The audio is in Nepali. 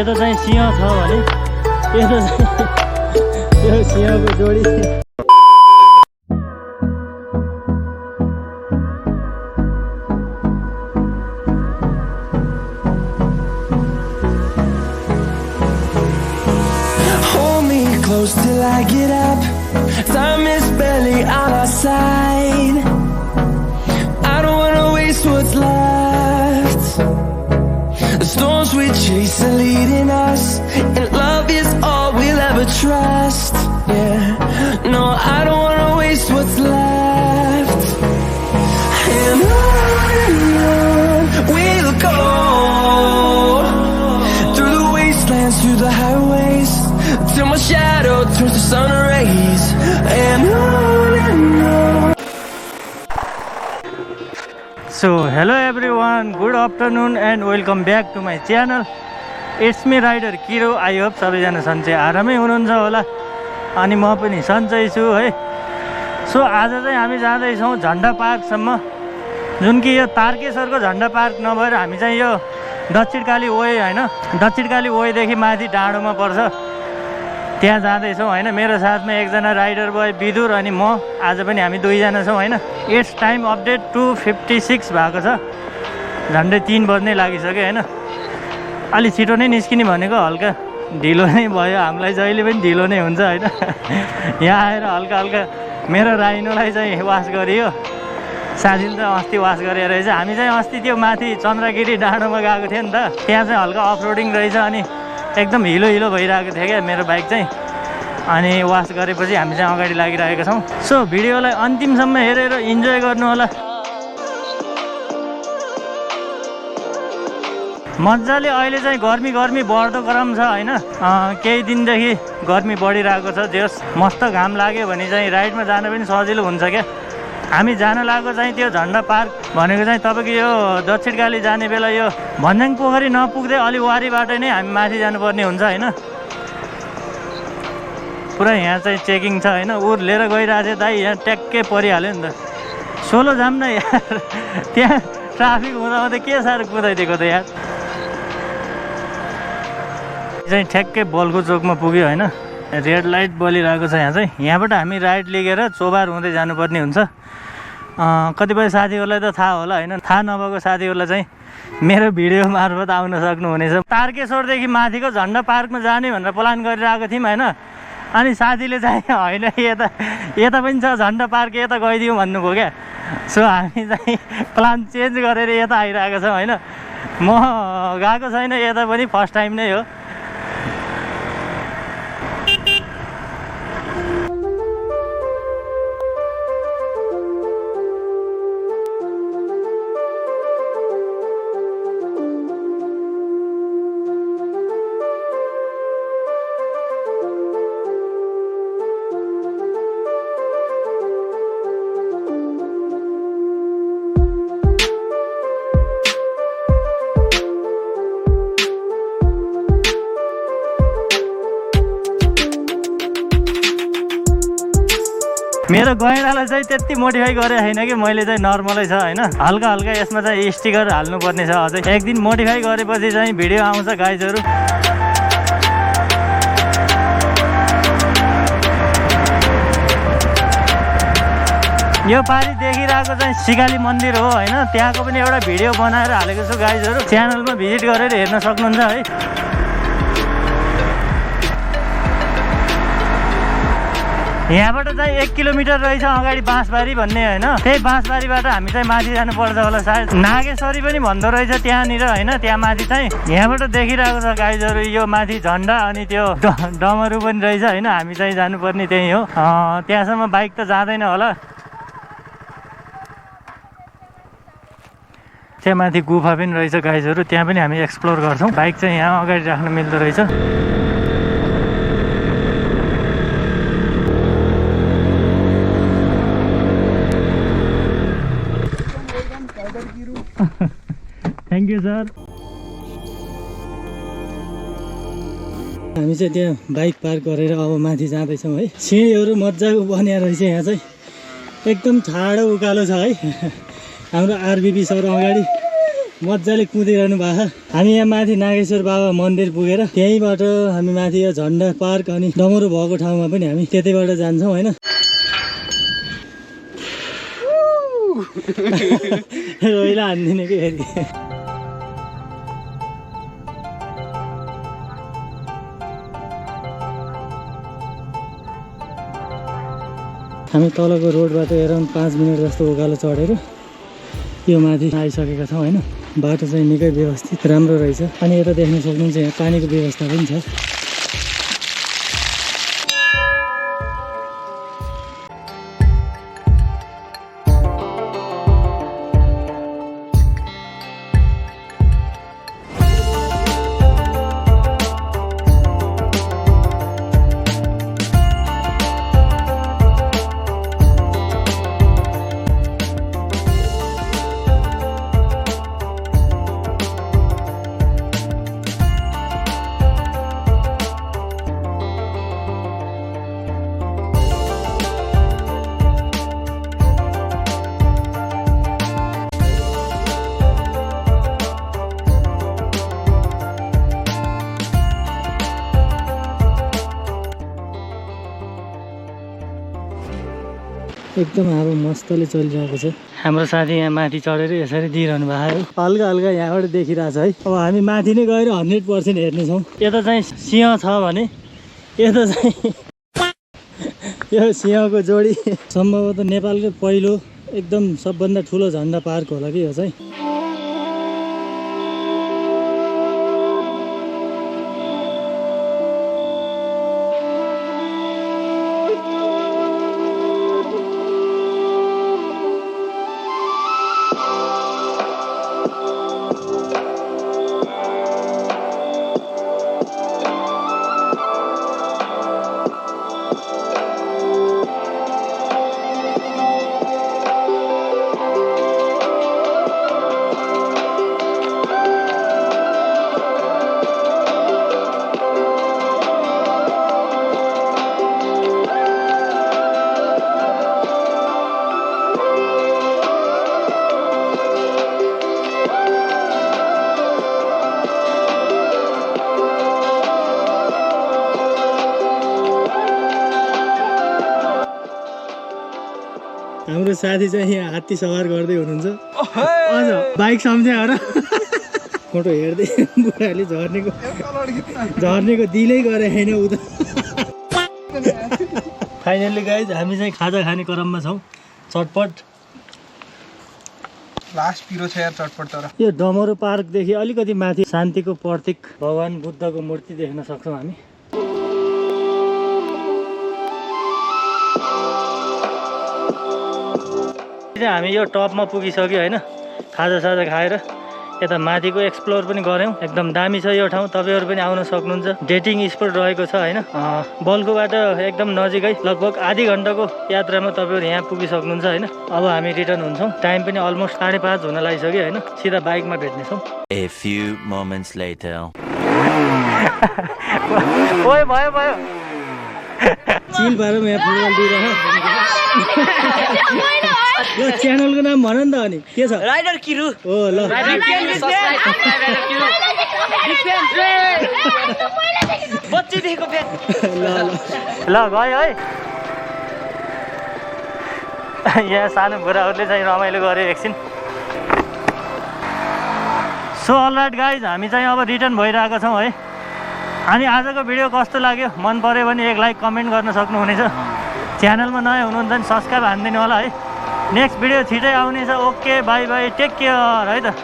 यता चाहिँ सिंह छ भने यता चाहिँ यो सिंहको जोडी Till I get up, time is barely on our side. I don't wanna waste what's left. The storms we chase are leading us, and love is all we'll ever trust. Yeah, no, I don't wanna waste what's left. And on we'll go, through the wastelands, through the highways, till my shadow turns to sun rays, and on. So hello everyone, good afternoon and welcome back to my channel. It's me Riderkiru. I hope सबैजना सन्चै आरामै हुनुहुन्छ होला अनि म पनि सन्चै छु है। सो आज चाहिँ हामी जाँदैछौँ झन्डा पार्कसम्म, जुन कि यो तारकेश्वरको झन्डा पार्क नभएर हामी चाहिँ यो दक्षिणकाली ओए हैन, दक्षिणकाली ओएदेखि माथि डाँडोमा पर्छ, त्यहाँ जाँदैछौँ हैन। मेरो साथमा एकजना राइडर बोय विदुर अनि म, आज पनि हामी दुईजना छौँ हैन। इट्स टाइम अपडेट 2:56 भएको छ, झन्डै 3 बज्नै लागिसक्यो हैन। अलि छिटो नै निस्किने भनेको हल्का ढिलो नै भयो, हामीलाई जहिले पनि ढिलो नै हुन्छ हैन। यहाँ आएर हल्का हल्का मेरो राइनोलाई चाहिँ वास गरियो, साथीले चाहिँ अस्ति वास गरेर रहेछ। हामी चाहिँ अस्ति त्यो माथि चन्द्रगिरी डाँडोमा गएको थियो नि त, त्यहाँ चाहिँ हल्का अफरोडिङ रहेछ अनि एकदम हिलो हिलो भइरहेको थियो क्या मेरो बाइक चाहिँ। अनि वास गरेपछि हामी चाहिँ अगाडि लागिरहेका छौँ। सो भिडियोलाई अन्तिमसम्म हेरेर इन्जोय गर्नु होला। मजाले अहिले चाहिँ गर्मी बढ्दो क्रम छ हैन। केही दिनदेखि गर्मी बढिरहेको छ। जस मस्त घाम लाग्यो भने चाहिँ राइडमा जान पनि सजिलो हुन्छ क्या। हामी जान लागेको चाहिँ त्यो झन्डा पार्क भनेको चाहिँ तपाईँको यो दक्षिणकाली जाने बेला यो भन्ज्याङ पोखरी नपुग्दै अलि वारीबाट नै हामी माथि जानुपर्ने हुन्छ हैन। पुरा यहाँ चाहिँ चेकिङ छ हैन। उर लिएर गइरहेको थियो दाइ, यहाँ ट्याक्कै परिहाल्यो नि त। 16 जाम न यार, त्यहाँ ट्राफिक हुँदा के साह्रो कुदाइदिएको त यार। चाहिँ ठ्याक्कै बलको चोकमा पुग्यो हैन। रेड लाइट बलिरहेको छ यहाँ चाहिँ। यहाँबाट हामी राइट लिएर चोबार हुँदै जानुपर्ने हुन्छ। कतिपय साथीहरूलाई त थाहा होला हैन, थाहा नभएको साथीहरूलाई चाहिँ मेरो भिडियो मार्फत आउन सक्नुहुनेछ। तारकेश्वरदेखि माथिको झन्डा पार्कमा जाने भनेर प्लान गरिरहेको थियौँ हैन। अनि साथीले चाहिँ होइन यता पनि छ झन्डा पार्क, यता गइदिउँ भन्नुभयो क्या। सो हामी चाहिँ प्लान चेन्ज गरेर यता आइरहेको छौँ हैन। म गएको छैन यता पनि, फर्स्ट टाइम नै हो। मेरो गैँडालाई चाहिँ त्यति मोडिफाई गरे छैन कि मैले चाहिँ नर्मलै छ हैन। हल्का हल्का यसमा चाहिँ स्टिकर हाल्नुपर्ने छ अझै। एक दिन मोडिफाई गरेपछि चाहिँ भिडियो आउँछ गाइजहरू। यो पारी देखिरहेको चाहिँ सिकाली मन्दिर हो हैन। त्यहाँको पनि एउटा भिडियो बनाएर हालेको छु गाइजहरू, च्यानलमा भिजिट गरेर हेर्न सक्नुहुन्छ है। यहाँबाट चाहिँ 1 किलोमिटर रहेछ अगाडि बाँसबारी भन्ने हैन। त्यही बाँसबारीबाट हामी चाहिँ माथि जानुपर्छ होला सायद। नागेश्वरी पनि भन्दो रहेछ त्यहाँनिर हैन। त्यहाँ माथि चाहिँ यहाँबाट देखिरहेको छ गाइजहरू यो माथि झन्डा अनि त्यो डमरू पनि रहेछ हैन। हामी चाहिँ जानुपर्ने त्यही हो। त्यहाँसम्म बाइक त जाँदैन होला। त्यहाँ माथि गुफा पनि रहेछ गाइजहरू, त्यहाँ पनि हामी एक्सप्लोर गर्छौँ। बाइक चाहिँ यहाँ अगाडि राख्न मिल्दो रहेछ। Thank you sir. हामी चाहिँ त्यहाँ बाइक पार्क गरेर अब माथि जाँदैछौँ है। सिँढीहरू मजाको बनिया रहेछ यहाँ चाहिँ, एकदम ठाडो उकालो छ है। हाम्रो आरबिपी सर अगाडि मजाले कुदिरहनु भएको छ। हामी यहाँ माथि नागेश्वर बाबा मन्दिर पुगेर त्यहीँबाट हामी माथि यो झन्डा पार्क अनि डमरू भएको ठाउँमा पनि हामी त्यतैबाट जान्छौँ होइन। रोइला हान्दिने कि फेरि। हामी तलको रोडबाट एराउन्ड 5 मिनट जस्तो उकालो चढेर यो माथि आइसकेका छौँ होइन। बाटो चाहिँ निकै व्यवस्थित राम्रो रहेछ। अनि यता देख्न सक्नुहुन्छ यहाँ पानीको व्यवस्था पनि छ। एकदम हावा मस्तले चलिरहेको छ। हाम्रो साथी यहाँ माथि चढेर यसरी दिइरहनु भएको हो। हल्का हल्का यहाँबाट देखिरहेछ है। अब हामी माथि नै गएर 100% हेर्नेछौँ। यता चाहिँ सिंह छ भने यता चाहिँ यो सिंहको जोडी सम्भवतः नेपालकै पहिलो एकदम सबभन्दा ठुलो झन्डा पार्क होला कि यो चाहिँ। हाम्रो साथी चाहिँ यहाँ हात्ती सवार गर्दै हुनुहुन्छ। अझ बाइक सम्झेर फोटो हेर्दै बुढाले झर्नेको दिलै गरे होइन उता। फाइनल्ली गाइज हामी चाहिँ खाजा खाने क्रममा छौँ। चटपट लास्ट पिरो छ यार चटपट। तर यो डमरू पार्कदेखि अलिकति माथि शान्तिको प्रतीक भगवान बुद्धको मूर्ति देख्न सक्छौँ हामी। हामी यो टपमा पुगिसक्यो होइन। खाजासाजा खाएर यता माथिको एक्सप्लोर पनि गऱ्यौँ। एकदम दामी छ यो ठाउँ। तपाईँहरू पनि आउन सक्नुहुन्छ। डेटिङ स्पोट रहेको छ होइन। बल्कुबाट एकदम नजिकै लगभग आधी घन्टाको यात्रामा तपाईँहरू यहाँ पुगिसक्नुहुन्छ होइन। अब हामी रिटर्न हुन्छौँ। टाइम पनि अलमोस्ट 5:30 हुन लागिसक्यो होइन। सिधा बाइकमा भेट्नेछौँ। A few moments later. ओए भयो भयो चिल भएर यहाँ फुटबल दिइरह। यो च्यानलको नाम भन नि त। अनि के छ? राइडरकिरु हो ल। बच्चीदेखिको फ्यान। ल गयो है। यहाँ सानो बुढाहरूले चाहिँ रमाइलो गऱ्यो एकछिन। सो अलराइट गाइज हामी चाहिँ अब रिटर्न भइरहेको छौँ है। अनि आजको भिडियो कस्तो लाग्यो मन पऱ्यो भने एक लाइक कमेन्ट गर्न सक्नुहुनेछ। च्यानलमा नयाँ हुनुहुन्छ भने सब्सक्राइब हानिदिनु होला है। नेक्स्ट भिडियो छिटै आउनेछ। Okay bye bye take care है त।